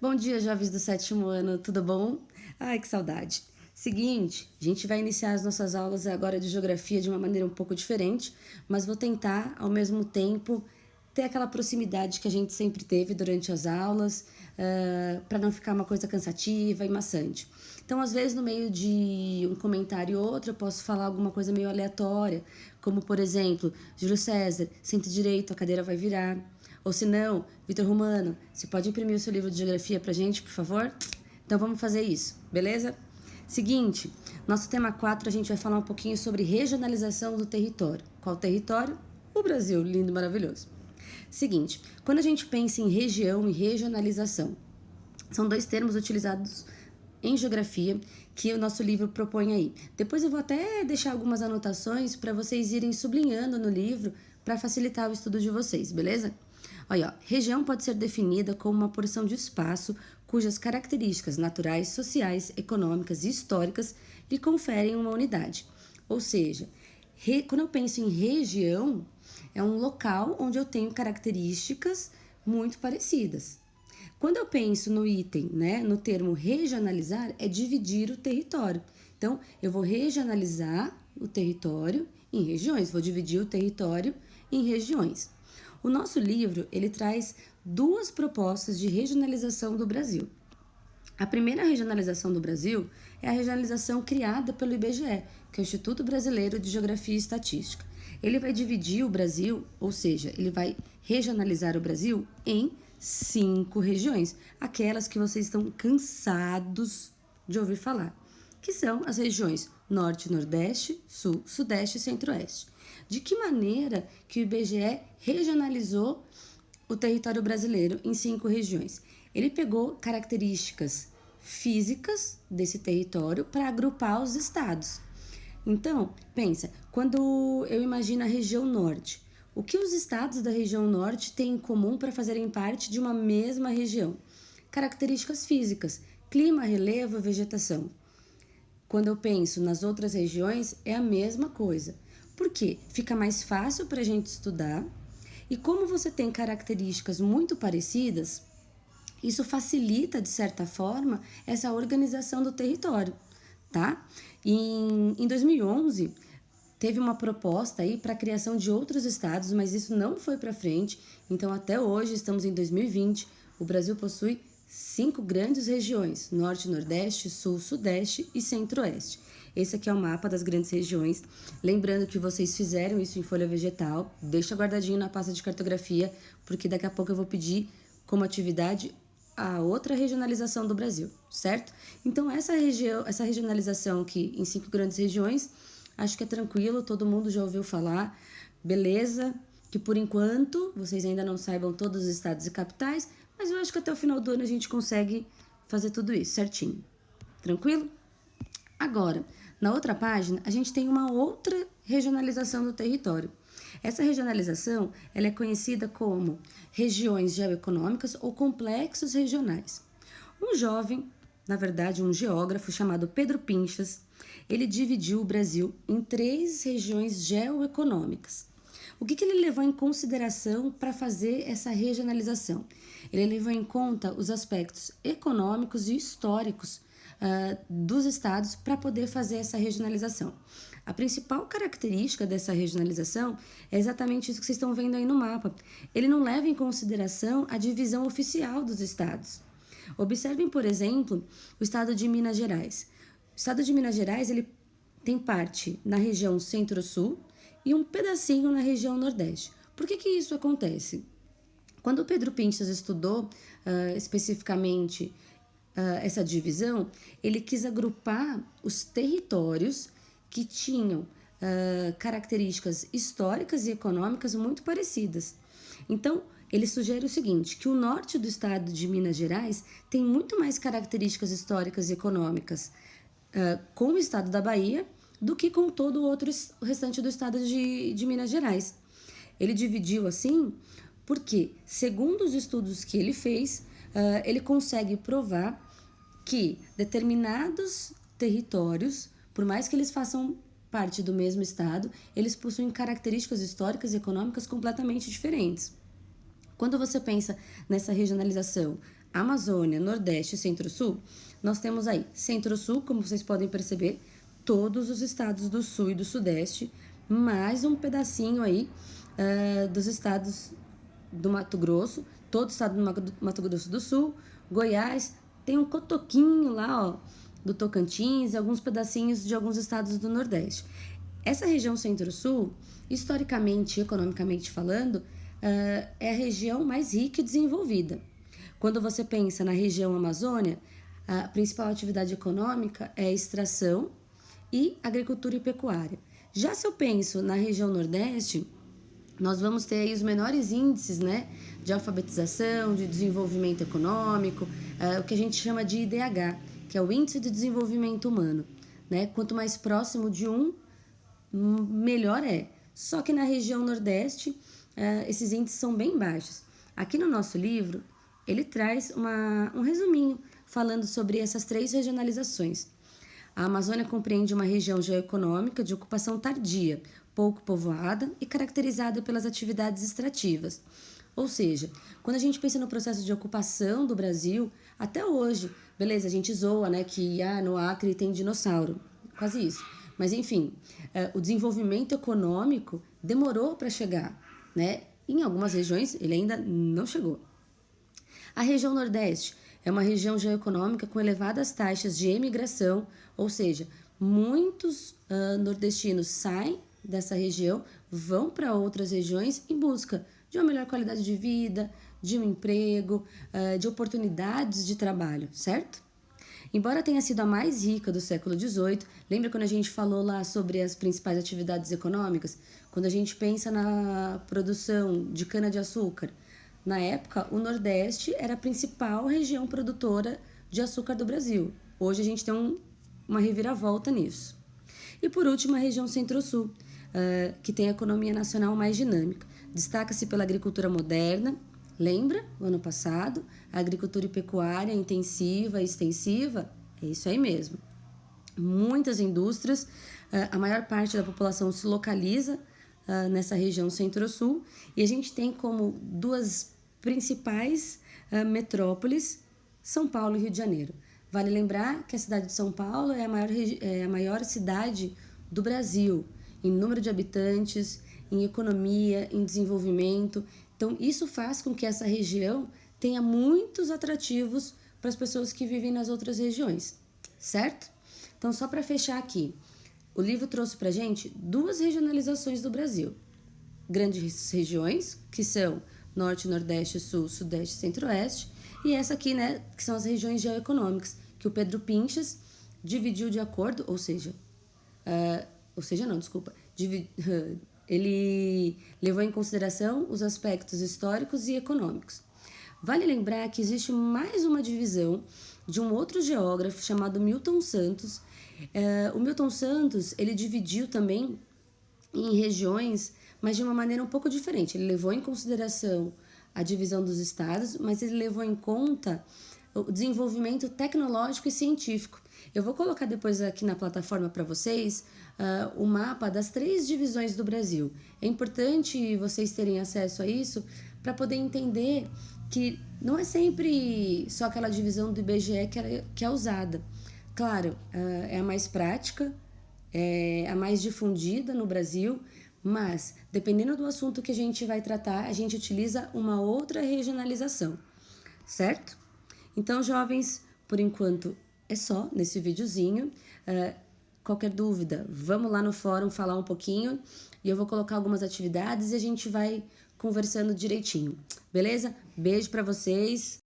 Bom dia, jovens do sétimo ano, tudo bom? Ai, que saudade. Seguinte, a gente vai iniciar as nossas aulas agora de geografia de uma maneira um pouco diferente, mas vou tentar, ao mesmo tempo, ter aquela proximidade que a gente sempre teve durante as aulas, para não ficar uma coisa cansativa e maçante. Então, às vezes, no meio de um comentário ou outro, eu posso falar alguma coisa meio aleatória, como, por exemplo, Júlio César, sente direito, a cadeira vai virar. Ou se não, Vitor Romano, você pode imprimir o seu livro de geografia pra gente, por favor? Então vamos fazer isso, beleza? Seguinte, nosso tema 4 a gente vai falar um pouquinho sobre regionalização do território. Qual território? O Brasil, lindo e maravilhoso. Seguinte, quando a gente pensa em região e regionalização, são dois termos utilizados em geografia que o nosso livro propõe aí. Depois eu vou até deixar algumas anotações para vocês irem sublinhando no livro para facilitar o estudo de vocês, beleza? Olha, ó, região pode ser definida como uma porção de espaço cujas características naturais, sociais, econômicas e históricas lhe conferem uma unidade. Ou seja, quando eu penso em região, é um local onde eu tenho características muito parecidas. Quando eu penso no item, no termo regionalizar, é dividir o território. Então, eu vou regionalizar o território em regiões, vou dividir o território em regiões. O nosso livro, ele traz duas propostas de regionalização do Brasil. A primeira regionalização do Brasil é a regionalização criada pelo IBGE, que é o Instituto Brasileiro de Geografia e Estatística. Ele vai dividir o Brasil, ou seja, ele vai regionalizar o Brasil em 5 regiões, aquelas que vocês estão cansados de ouvir falar, que são as regiões Norte, Nordeste, Sul, Sudeste e Centro-Oeste. De que maneira que o IBGE regionalizou o território brasileiro em 5 regiões? Ele pegou características físicas desse território para agrupar os estados. Então, pensa, quando eu imagino a região norte, o que os estados da região norte têm em comum para fazerem parte de uma mesma região? Características físicas, clima, relevo, vegetação. Quando eu penso nas outras regiões, é a mesma coisa. Por quê? Fica mais fácil para a gente estudar e como você tem características muito parecidas, isso facilita, de certa forma, essa organização do território, tá? Em 2011, teve uma proposta aí para a criação de outros estados, mas isso não foi para frente. Então, até hoje, estamos em 2020, o Brasil possui 5 grandes regiões, Norte, Nordeste, Sul, Sudeste e Centro-Oeste. Esse aqui é o mapa das grandes regiões. Lembrando que vocês fizeram isso em folha vegetal, deixa guardadinho na pasta de cartografia, porque daqui a pouco eu vou pedir como atividade a outra regionalização do Brasil, certo? Então, essa regionalização aqui em 5 grandes regiões, acho que é tranquilo, todo mundo já ouviu falar, beleza? Que por enquanto vocês ainda não saibam todos os estados e capitais, mas eu acho que até o final do ano a gente consegue fazer tudo isso certinho. Tranquilo? Agora, na outra página, a gente tem uma outra regionalização do território. Essa regionalização ela é conhecida como regiões geoeconômicas ou complexos regionais. Um jovem, na verdade um geógrafo chamado Pedro Pinchas, ele dividiu o Brasil em 3 regiões geoeconômicas. O que ele levou em consideração para fazer essa regionalização? Ele levou em conta os aspectos econômicos e históricos dos estados para poder fazer essa regionalização. A principal característica dessa regionalização é exatamente isso que vocês estão vendo aí no mapa. Ele não leva em consideração a divisão oficial dos estados. Observem, por exemplo, o estado de Minas Gerais. O estado de Minas Gerais ele tem parte na região Centro-Sul e um pedacinho na região Nordeste. Por que isso acontece? Quando o Pedro Pinchas estudou especificamente essa divisão, ele quis agrupar os territórios que tinham características históricas e econômicas muito parecidas. Então, ele sugere o seguinte, que o norte do estado de Minas Gerais tem muito mais características históricas e econômicas com o estado da Bahia do que com todo o restante do estado de Minas Gerais. Ele dividiu assim porque, segundo os estudos que ele fez, ele consegue provar que determinados territórios, por mais que eles façam parte do mesmo estado, eles possuem características históricas e econômicas completamente diferentes. Quando você pensa nessa regionalização Amazônia, Nordeste e Centro-Sul, nós temos aí Centro-Sul, como vocês podem perceber, todos os estados do Sul e do Sudeste, mais um pedacinho aí dos estados do Mato Grosso, todo o estado do Mato Grosso do Sul, Goiás, tem um cotoquinho lá, ó, do Tocantins e alguns pedacinhos de alguns estados do Nordeste. Essa região Centro-Sul, historicamente e economicamente falando, é a região mais rica e desenvolvida. Quando você pensa na região Amazônia, a principal atividade econômica é a extração e agricultura e pecuária. Já se eu penso na região Nordeste, nós vamos ter aí os menores índices, né, de alfabetização, de desenvolvimento econômico, o que a gente chama de IDH, que é o Índice de Desenvolvimento Humano, né? Quanto mais próximo de melhor é. Só que na região Nordeste, esses índices são bem baixos. Aqui no nosso livro, ele traz um resuminho falando sobre essas 3 regionalizações. A Amazônia compreende uma região geoeconômica de ocupação tardia, pouco povoada e caracterizada pelas atividades extrativas. Ou seja, quando a gente pensa no processo de ocupação do Brasil, até hoje, beleza, a gente zoa, né, que no Acre tem dinossauro, quase isso. Mas enfim, o desenvolvimento econômico demorou para chegar, né? Em algumas regiões ele ainda não chegou. A região Nordeste é uma região geoeconômica com elevadas taxas de emigração, ou seja, muitos nordestinos saem dessa região, vão para outras regiões em busca de uma melhor qualidade de vida, de um emprego, de oportunidades de trabalho, certo? Embora tenha sido a mais rica do século XVIII, lembra quando a gente falou lá sobre as principais atividades econômicas? Quando a gente pensa na produção de cana-de-açúcar, na época, o Nordeste era a principal região produtora de açúcar do Brasil. Hoje a gente tem uma reviravolta nisso. E por último, a região Centro-Sul, que tem a economia nacional mais dinâmica. Destaca-se pela agricultura moderna. Lembra, o ano passado, a agricultura e pecuária intensiva e extensiva? É isso aí mesmo. Muitas indústrias, a maior parte da população se localiza nessa região Centro-Sul, e a gente tem como 2 principais metrópoles, São Paulo e Rio de Janeiro. Vale lembrar que a cidade de São Paulo é a maior cidade do Brasil, em número de habitantes, em economia, em desenvolvimento. Então, isso faz com que essa região tenha muitos atrativos para as pessoas que vivem nas outras regiões, certo? Então, só para fechar aqui, o livro trouxe para a gente 2 regionalizações do Brasil. Grandes regiões, que são Norte, Nordeste, Sul, Sudeste e Centro-Oeste, e essa aqui, né, que são as regiões geoeconômicas, que o Pedro Pinchas dividiu de acordo, ele levou em consideração os aspectos históricos e econômicos. Vale lembrar que existe mais uma divisão de um outro geógrafo chamado Milton Santos. O Milton Santos, ele dividiu também em regiões, mas de uma maneira um pouco diferente. Ele levou em consideração a divisão dos estados, mas ele levou em conta o desenvolvimento tecnológico e científico. Eu vou colocar depois aqui na plataforma para vocês o mapa das 3 divisões do Brasil. É importante vocês terem acesso a isso para poder entender que não é sempre só aquela divisão do IBGE que é usada. Claro, é a mais prática, é a mais difundida no Brasil, mas dependendo do assunto que a gente vai tratar, a gente utiliza uma outra regionalização, certo? Então, jovens, por enquanto é só nesse videozinho. Qualquer dúvida, vamos lá no fórum falar um pouquinho e eu vou colocar algumas atividades e a gente vai conversando direitinho, beleza? Beijo para vocês!